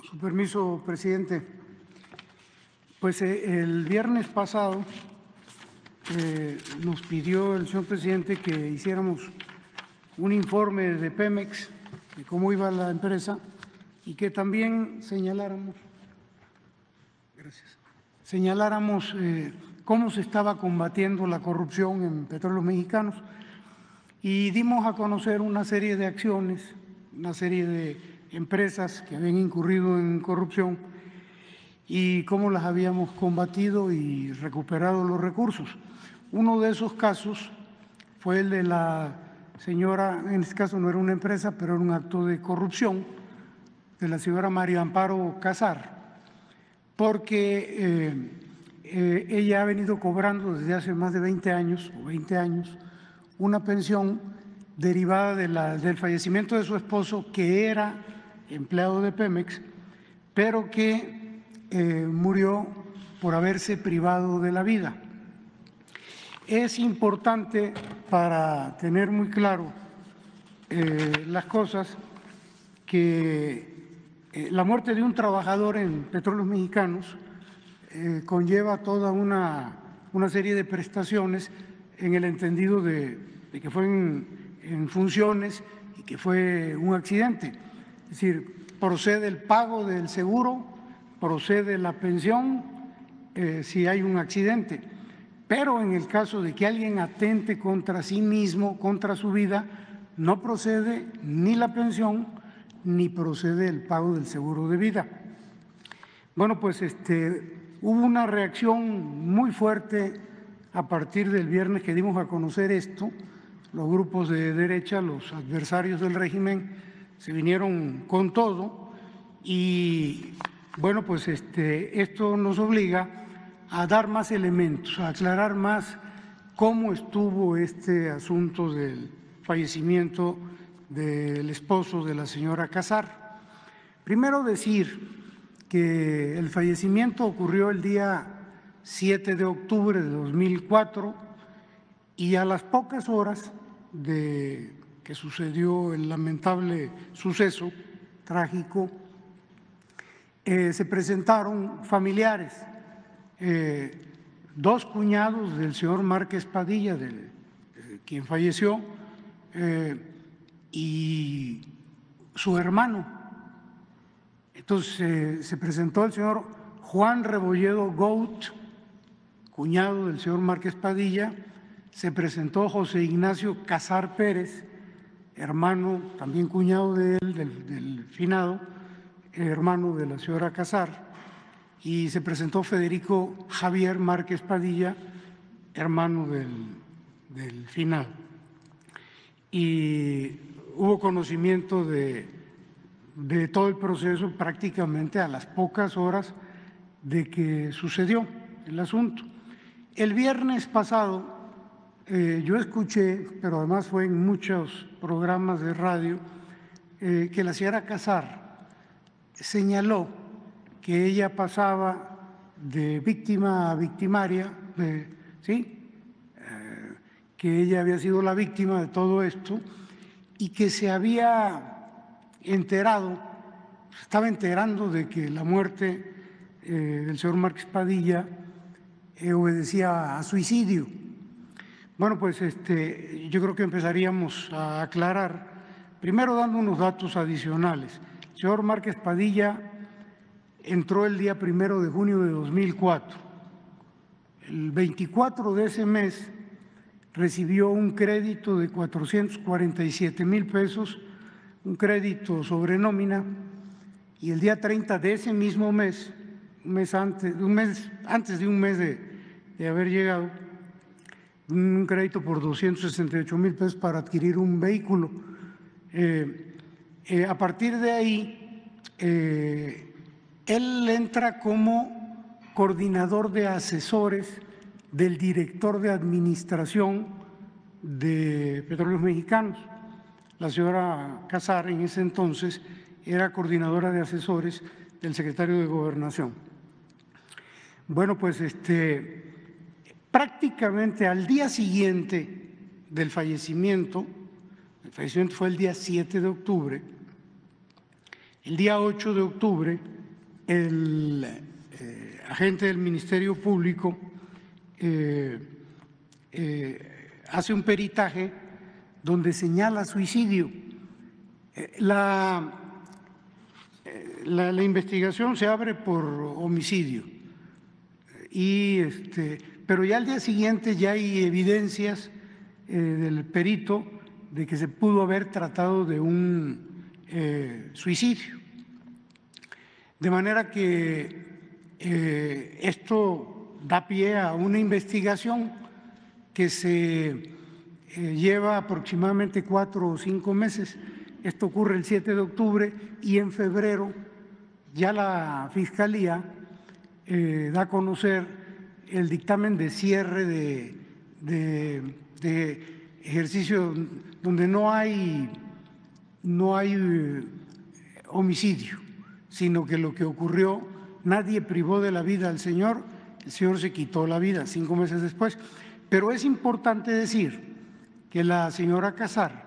Su permiso, presidente. Pues el viernes pasado nos pidió el señor presidente que hiciéramos un informe de Pemex de cómo iba la empresa y que también señaláramos cómo se estaba combatiendo la corrupción en Petróleos Mexicanos, y dimos a conocer una serie de acciones, una serie de empresas que habían incurrido en corrupción y cómo las habíamos combatido y recuperado los recursos. Uno de esos casos fue el de la señora, en este caso no era una empresa, pero era un acto de corrupción, de la señora María Amparo Casar, porque ella ha venido cobrando desde hace más de 20 años una pensión derivada del fallecimiento de su esposo, que era empleado de Pemex, pero que murió por haberse privado de la vida. Es importante, para tener muy claro las cosas, que la muerte de un trabajador en Petróleos Mexicanos conlleva toda una serie de prestaciones, en el entendido de que fue en funciones y que fue un accidente. Es decir, procede el pago del seguro, procede la pensión si hay un accidente, pero en el caso de que alguien atente contra sí mismo, contra su vida, no procede ni la pensión ni procede el pago del seguro de vida. Bueno, pues hubo una reacción muy fuerte a partir del viernes que dimos a conocer esto. Los grupos de derecha, los adversarios del régimen, se vinieron con todo y bueno, pues esto nos obliga a dar más elementos, a aclarar más cómo estuvo este asunto del fallecimiento del esposo de la señora Casar. Primero decir que el fallecimiento ocurrió el día 7 de octubre de 2004 y a las pocas horas de que sucedió el lamentable suceso trágico, se presentaron familiares, dos cuñados del señor Márquez Padilla, quien falleció, y su hermano. Entonces se presentó el señor Juan Rebolledo Gout, cuñado del señor Márquez Padilla, se presentó José Ignacio Casar Pérez, hermano, también cuñado de él, del finado, hermano de la señora Casar, y se presentó Federico Javier Márquez Padilla, hermano del finado. Y hubo conocimiento de todo el proceso prácticamente a las pocas horas de que sucedió el asunto. El viernes pasado yo escuché, pero además fue en muchos programas de radio, que la señora Casar señaló que ella pasaba de víctima a victimaria, que ella había sido la víctima de todo esto y que se había estaba enterando de que la muerte del señor Márquez Padilla obedecía a suicidio. Bueno, pues yo creo que empezaríamos a aclarar, primero dando unos datos adicionales. El señor Márquez Padilla entró el día 1 de junio de 2004. El 24 de ese mes recibió un crédito de 447,000 pesos, un crédito sobre nómina, y el día 30 de ese mismo mes, antes de un mes de haber llegado, un crédito por 268,000 pesos para adquirir un vehículo. A partir de ahí, él entra como coordinador de asesores del director de administración de Petróleos Mexicanos. La señora Casar en ese entonces era coordinadora de asesores del secretario de Gobernación. Bueno, pues prácticamente al día siguiente del fallecimiento, el fallecimiento fue el día 7 de octubre, El día 8 de octubre, el agente del Ministerio Público hace un peritaje donde señala suicidio. La investigación se abre por homicidio, pero ya al día siguiente ya hay evidencias del perito de que se pudo haber tratado de un suicidio. De manera que esto da pie a una investigación que se lleva aproximadamente 4 o 5 meses. Esto ocurre el 7 de octubre y en febrero ya la Fiscalía da a conocer el dictamen de cierre de ejercicio donde no hay homicidio, sino que lo que ocurrió, nadie privó de la vida al señor, el señor se quitó la vida 5 meses después. Pero es importante decir que la señora Casar,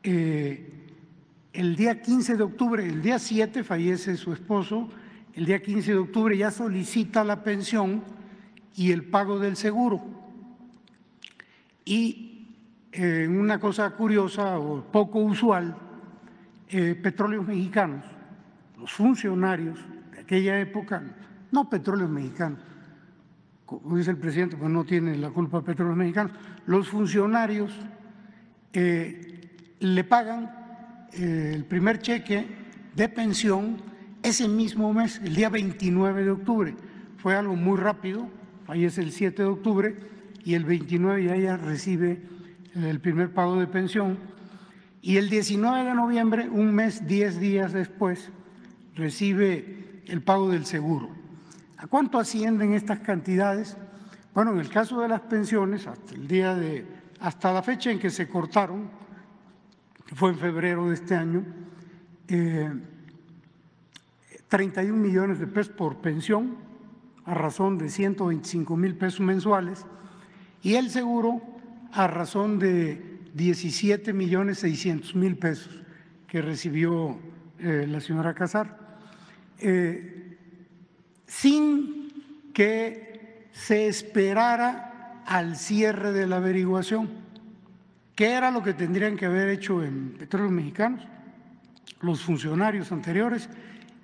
el día 15 de octubre, el día 7 fallece su esposo, el día 15 de octubre ya solicita la pensión y el pago del seguro. Y una cosa curiosa o poco usual, Petróleos Mexicanos, los funcionarios de aquella época, no Petróleos Mexicanos, como dice el presidente, pues no tiene la culpa Petróleos Mexicanos, los funcionarios le pagan el primer cheque de pensión ese mismo mes, el día 29 de octubre. Fue algo muy rápido, fallece el 7 de octubre y el 29 ya ella recibe el primer pago de pensión. Y el 19 de noviembre, un mes, 10 días después, recibe el pago del seguro. ¿A cuánto ascienden estas cantidades? Bueno, en el caso de las pensiones, hasta la fecha en que se cortaron, que fue en febrero de este año, 31 millones de pesos por pensión, a razón de 125,000 pesos mensuales, y el seguro a razón de 17,600,000 pesos que recibió la señora Casar, sin que se esperara al cierre de la averiguación. ¿Qué era lo que tendrían que haber hecho en Petróleos Mexicanos los funcionarios anteriores?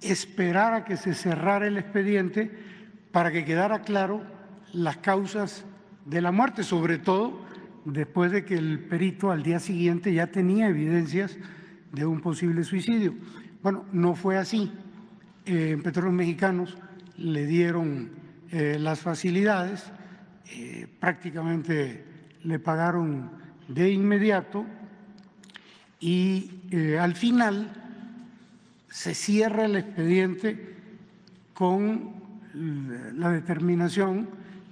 Esperar a que se cerrara el expediente para que quedara claro las causas de la muerte, sobre todo después de que el perito al día siguiente ya tenía evidencias de un posible suicidio. Bueno, no fue así. En Petróleos Mexicanos le dieron las facilidades, prácticamente le pagaron de inmediato y al final se cierra el expediente con la determinación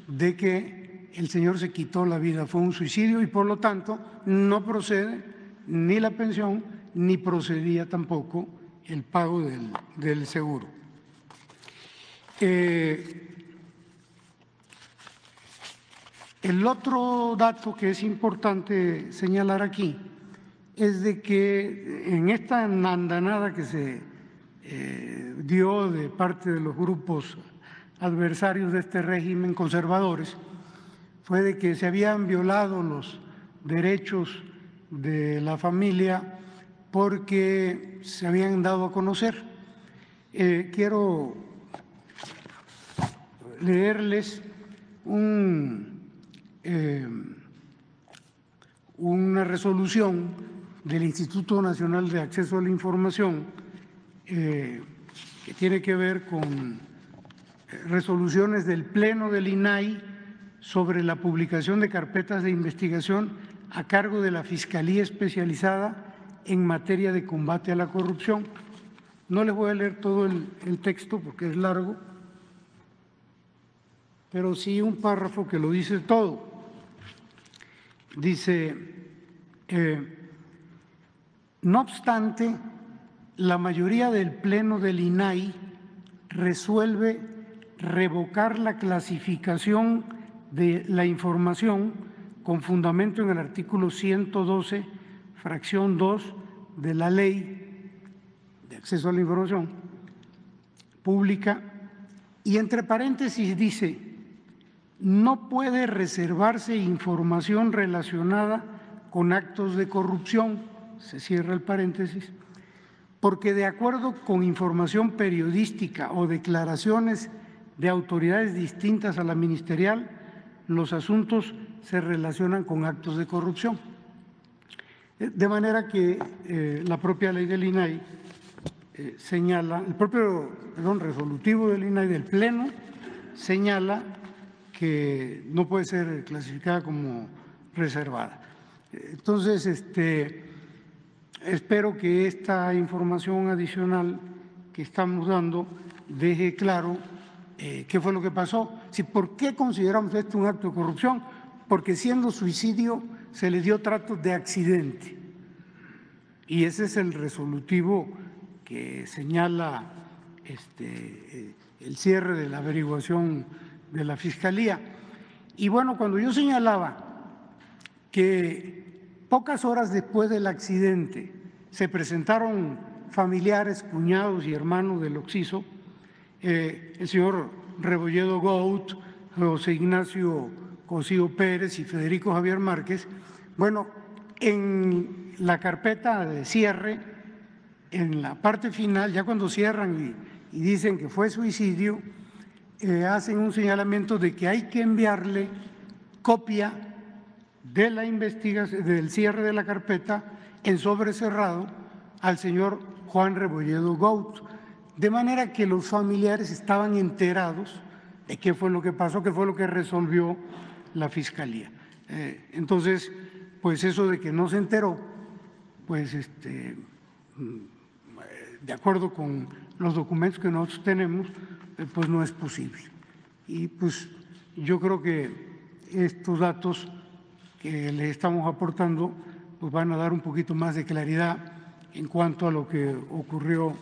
de que el señor se quitó la vida, fue un suicidio y por lo tanto no procede ni la pensión ni procedía tampoco el pago del seguro. El otro dato que es importante señalar aquí es de que en esta andanada que se dio de parte de los grupos adversarios de este régimen, conservadores, fue de que se habían violado los derechos de la familia porque se habían dado a conocer. Quiero leerles una resolución del Instituto Nacional de Acceso a la Información que tiene que ver con resoluciones del Pleno del INAI sobre la publicación de carpetas de investigación a cargo de la Fiscalía Especializada en materia de combate a la corrupción. No les voy a leer todo el texto porque es largo, pero sí un párrafo que lo dice todo. Dice, no obstante, la mayoría del Pleno del INAI resuelve revocar la clasificación de la información con fundamento en el artículo 112, fracción 2 de la ley acceso a la información pública, y entre paréntesis dice: no puede reservarse información relacionada con actos de corrupción, se cierra el paréntesis, porque de acuerdo con información periodística o declaraciones de autoridades distintas a la ministerial, los asuntos se relacionan con actos de corrupción. De manera que la propia ley del INAI señala, el propio resolutivo del INAI del Pleno señala que no puede ser clasificada como reservada. Entonces, espero que esta información adicional que estamos dando deje claro qué fue lo que pasó. ¿Por qué consideramos esto un acto de corrupción? Porque siendo suicidio se le dio trato de accidente, y ese es el resolutivo que señala el cierre de la averiguación de la Fiscalía. Y bueno, cuando yo señalaba que pocas horas después del accidente se presentaron familiares, cuñados y hermanos del occiso, el señor Rebolledo Gout, José Ignacio Cosío Pérez y Federico Javier Márquez, bueno, en la carpeta de cierre, en la parte final, ya cuando cierran y dicen que fue suicidio, hacen un señalamiento de que hay que enviarle copia de la investigación, del cierre de la carpeta en sobre cerrado al señor Juan Rebolledo Gout, de manera que los familiares estaban enterados de qué fue lo que pasó, qué fue lo que resolvió la Fiscalía. Entonces, pues eso de que no se enteró, pues de acuerdo con los documentos que nosotros tenemos, pues no es posible. Y pues yo creo que estos datos que le estamos aportando pues van a dar un poquito más de claridad en cuanto a lo que ocurrió,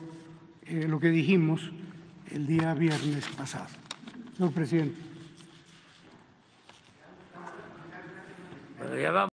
lo que dijimos el día viernes pasado. Señor presidente. Bueno, ya vamos.